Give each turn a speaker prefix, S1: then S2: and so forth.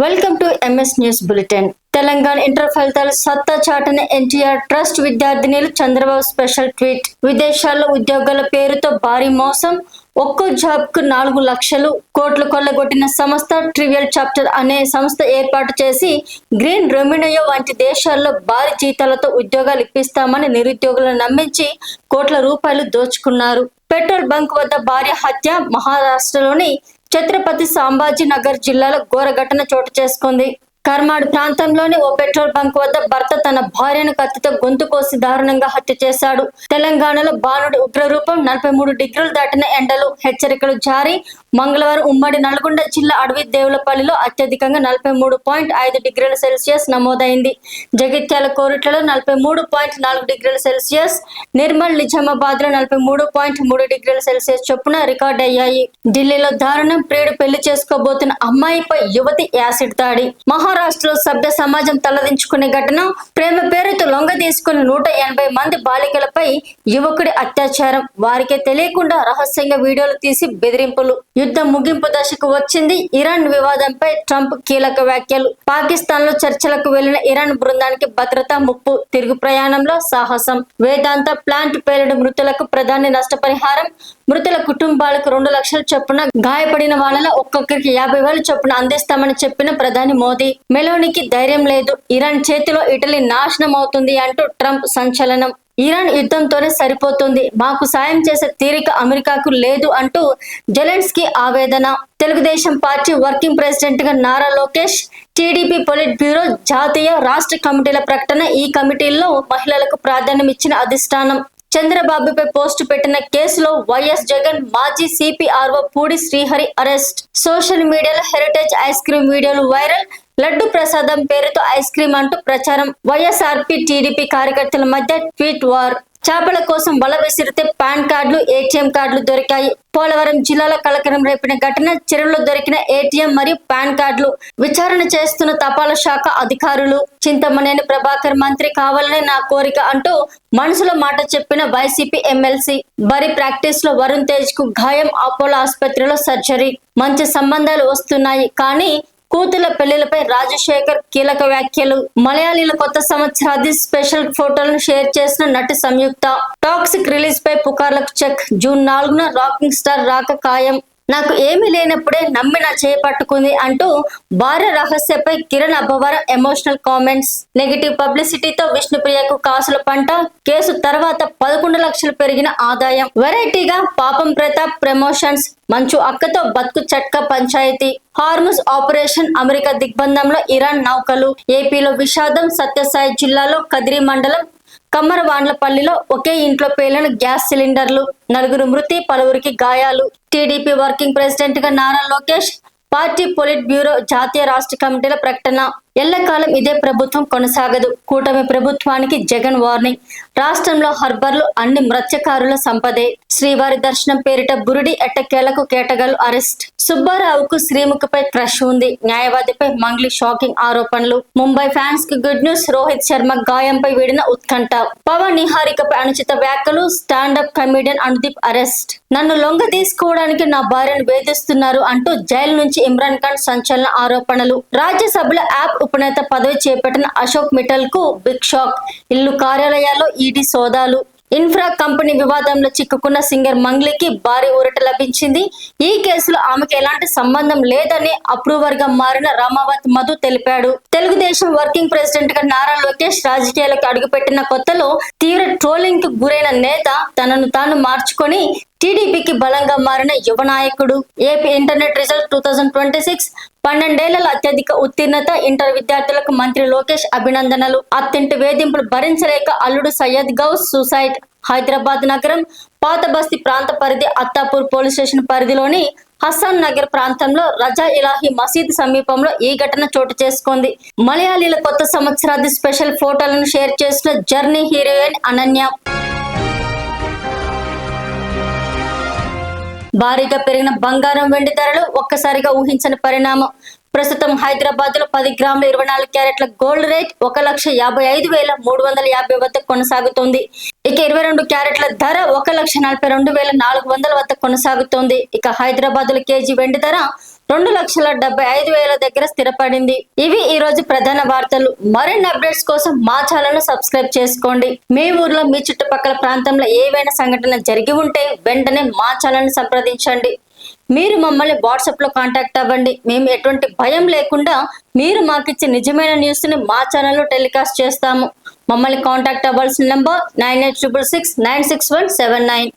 S1: Welcome to MS news bulletin. Telangana inter ఫలితాలు సత్తా చాటన NTR trust విద్యార్థినులు చంద్రబాబు స్పెషల్ ట్వీట్. విదేశాల్లో ఉద్యోగాల పేరుతో భారీ మోసం, ఒక్కో జాబ్ కు 4 లక్షలు కోట్లు కొల్లగొట్టిన సంస్థ ట్రివియల్ చాప్టర్ అనే సంస్థ ఏర్పాటు చేసి గ్రీన్ రొమేనియా వంటి దేశాల్లో భారీ జీతాలతో ఉద్యోగాలు ఇప్పిస్తామని నిరుద్యోగులను నమ్మించి కోట్ల రూపాయలు దోచుకున్నారు. పెట్రోల్ బంక్ వద్ద భారీ హత్య. మహారాష్ట్రలోని ఛత్రపతి సంభాజీ నగర్ జిల్లాలో ఘోర ఘటన చోటు చేసుకుంది. కర్మాడ్ ప్రాంతంలోని ఓ పెట్రోల్ బంక్ వద్ద భర్త తన భార్యను కత్తితో గొంతు కోసి దారుణంగా హత్య చేశాడు. తెలంగాణలో బాణుడి ఉగ్రరూపం. 43 డిగ్రీలు దాటిన ఎండలు. హెచ్చరికలు జారీ. మంగళవారం ఉమ్మడి నల్గొండ జిల్లా అడవి దేవులపల్లిలో అత్యధికంగా 43.5 డిగ్రీల సెల్సియస్ నమోదైంది. జగిత్యాల కోరుట్లలో 43.4 డిగ్రీల సెల్సియస్, నిర్మల్ నిజామాబాద్ లో 43.3 డిగ్రీల సెల్సియస్ చొప్పున రికార్డ్ అయ్యాయి. ఢిల్లీలో దారుణం. ప్రియుడు పెళ్లి చేసుకోబోతున్న అమ్మాయిపై యువతి యాసిడ్ దాడి. మహారాష్ట్రలో సభ్య సమాజం తలదించుకునే ఘటన. ప్రేమ పేరుతో లొంగ తీసుకున్న 180 మంది బాలికలపై యువకుడి అత్యాచారం. వారికే తెలియకుండా రహస్యంగా వీడియోలు తీసి బెదిరింపులు. యుద్ధం ముగింపు దశకు వచ్చింది. ఇరాన్ వివాదంపై ట్రంప్ కీలక వ్యాఖ్యలు. పాకిస్తాన్ లో చర్చలకు వెళ్లిన ఇరాన్ బృందానికి భద్రతా ముప్పు. తిరుగు ప్రయాణంలో సాహసం. వేదాంత ప్లాంట్ పేలుడు మృతులకు ప్రధాని నష్టపరిహారం. మృతుల కుటుంబాలకు 2 లక్షల చొప్పున, గాయపడిన వాళ్ళలో ఒక్కొక్కరికి 50,000 చొప్పున అందిస్తామని చెప్పిన ప్రధాని మోదీ. మెలోనికి ధైర్యం లేదు. ఇరాన్ చేతిలో ఇటలీ నాశనం అవుతుంది అంటూ ట్రంప్ సంచలనం. ఇరాన్ యుద్ధంతోనే సరిపోతుంది, మాకు సాయం చేసే తీరిక అమెరికాకు లేదు అంటూ జెలెన్స్కీ ఆవేదన. తెలుగుదేశం పార్టీ వర్కింగ్ ప్రెసిడెంట్ గా Nara Lokesh. TDP polit bureau, జాతీయ, రాష్ట్ర కమిటీల ప్రకటన. ఈ కమిటీల్లో మహిళలకు ప్రాధాన్యం ఇచ్చిన అధిష్టానం. చంద్రబాబుపై పోస్టు పెట్టిన కేసులో వైఎస్ జగన్, మాజీ CPRO Pudi Srihari arrest. Social మీడియాలో హెరిటేజ్ ఐస్ క్రీమ్ వీడియోలు వైరల్. లడ్డు ప్రసాదం పేరుతో ఐస్ క్రీమ్ అంటూ ప్రచారం. వైఎస్ఆర్పీ టీడీపీ కార్యకర్తల మధ్య ట్వీట్ వార్. చేపల కోసం వల విసిరితే పాన్ కార్డులు, ఏటీఎం కార్డులు దొరికాయి. పోలవరం జిల్లాలో కలకలం రేపిన ఘటన. చెరువులో దొరికిన ఏటీఎం మరియు పాన్ కార్డులు. విచారణ చేస్తున్న తపాలా శాఖ అధికారులు. చింతమనేని ప్రభాకర్ మంత్రి కావాలనే నా కోరిక అంటూ మనసులో మాట చెప్పిన వైసీపీ ఎమ్మెల్సీ. బరి ప్రాక్టీస్ లో వరుణ్ తేజ్ కు గాయం. అపోలో ఆసుపత్రిలో సర్జరీ. మంచి సంబంధాలు వస్తున్నాయి కానీ కూతుల పెళ్లిలపై రాజశేఖర్ కీలక వ్యాఖ్యలు. మలయాళీల కొత్త సంవత్సరాది స్పెషల్ ఫోటోలను షేర్ చేసిన నటి సంయుక్త. టాక్సిక్ రిలీజ్ పై పుకార్లకు చెక్. జూన్ 4న రాకింగ్ స్టార్ రాక ఖాయం. నాకు ఏమీ లేనప్పుడే నమ్మి నా చేయి పట్టుకుంది అంటూ భార్య రహస్యపై Kiran Abbavaram emotional comments. Negative పబ్లిసిటీతో విష్ణుప్రియకు కాసుల పంట. కేసు తర్వాత 11 లక్షలు పెరిగిన ఆదాయం. వెరైటీగా పాపం ప్రతాప్ ప్రమోషన్స్. మంచు అక్కతో బతుకు చట్కా పంచాయతీ. Hormuz operation. అమెరికా దిగ్బంధంలో ఇరాన్ నౌకలు. ఏపీలో విషాదం. సత్యసాయి జిల్లాలో కదిరి మండలం కమ్మరవాండ్లపల్లిలో ఒకే ఇంట్లో పేలిన గ్యాస్ సిలిండర్లు. 4 మృతి, పలువురికి గాయాలు. టీడీపీ వర్కింగ్ ప్రెసిడెంట్ గా Nara Lokesh. Party polit bureau, జాతీయ, రాష్ట్ర కమిటీల ప్రకటన. ఎల్లకాలం ఇదే ప్రభుత్వం కొనసాగదు. కూటమి ప్రభుత్వానికి జగన్ వార్నింగ్. రాష్ట్రంలో హర్బర్లు అన్ని మత్స్యకారుల సంపదే. శ్రీవారి దర్శనం పేరిట బురిడి ఎట్టకేలకు కేటగాళ్లు అరెస్ట్. సుబ్బారావుకు శ్రీముఖిపై క్రష్ ఉంది. న్యాయవాదిపై మంగ్లీ షాకింగ్ ఆరోపణలు. ముంబై ఫ్యాన్స్ కి గుడ్ న్యూస్. రోహిత్ శర్మ గాయంపై వీడిన ఉత్కంఠ. పవన్ నిహారికపై అనుచిత వ్యాఖ్యలు. Standup comedian Anudeep arrest. నన్ను లొంగ తీసుకోవడానికి నా భార్యను వేధిస్తున్నారు అంటూ జైలు నుంచి ఇమ్రాన్ ఖాన్ సంచలన ఆరోపణలు. రాజ్యసభలో యాప్ ఉపనేత పదవి చేపట్టిన అశోక్ మిఠల్ కు బిగ్ షాక్. ఇల్లు, కార్యాలయాల్లో ఈడీ సోదాలు. ఇన్ఫ్రా కంపెనీ వివాదంలో చిక్కుకున్న సింగర్ మంగ్లీకి భారీ ఊరట లభించింది. ఈ కేసులో ఆమెకు ఎలాంటి సంబంధం లేదని అప్రూవర్ గా మారిన రామావత్ మధు తెలిపాడు. తెలుగుదేశం వర్కింగ్ ప్రెసిడెంట్ గా నారా లోకేష్ రాజకీయాలకు అడుగుపెట్టిన కొత్తలో తీవ్ర ట్రోలింగ్ కు గురైన నేత తనను తాను మార్చుకొని టీడీపీకి బలంగా మారిన యువ నాయకుడు. AP internet result 2026. 12 ఏళ్లలో అత్యధిక ఉత్తీర్ణత. ఇంటర్ విద్యార్థులకు మంత్రి లోకేష్ అభినందనలు. అత్తింటి వేధింపులు భరించలేక అల్లుడు సయ్యద్ గౌస్ సూసైడ్. హైదరాబాద్ నగరం పాత బస్తీ ప్రాంత పరిధి అత్తాపూర్ పోలీస్ స్టేషన్ పరిధిలోని హసన్ నగర్ ప్రాంతంలో రజా ఇలాహి మసీద్ సమీపంలో ఈ ఘటన చోటు చేసుకుంది. మలయాళీల కొత్త సంవత్సరాది స్పెషల్ ఫోటోలను షేర్ చేసిన జర్నీ హీరోయిన్ అనన్య. భారీగా పెరిగిన బంగారం, వెండి ధరలు ఒక్కసారిగా ఊహించని పరిణామం. ప్రస్తుతం హైదరాబాద్ లో 10 గ్రాముల 24 క్యారెట్ల గోల్డ్ రేట్ 1,55,350 వద్ద కొనసాగుతోంది. ఇక 22 క్యారెట్ల ధర 1,42,400 వద్ద కొనసాగుతోంది. ఇక హైదరాబాద్ లో కేజీ వెండి ధర 2,75,000 దగ్గర స్థిరపడింది. ఇవి ఈ రోజు ప్రధాన వార్తలు. మరిన్ని అప్డేట్స్ కోసం మా ఛానల్ ను సబ్స్క్రైబ్ చేసుకోండి. మీ ఊర్లో మీ చుట్టుపక్కల ప్రాంతంలో ఏవైనా సంఘటన జరిగి ఉంటే వెంటనే మా ఛానల్ ను సంప్రదించండి. మీరు మమ్మల్ని వాట్సాప్ లో కాంటాక్ట్ అవ్వండి. మేము ఎటువంటి భయం లేకుండా మీరు మాకిచ్చే నిజమైన న్యూస్ ని మా ఛానల్లో టెలికాస్ట్ చేస్తాము. మమ్మల్ని కాంటాక్ట్ అవ్వాల్సిన నంబర్ 9866696179.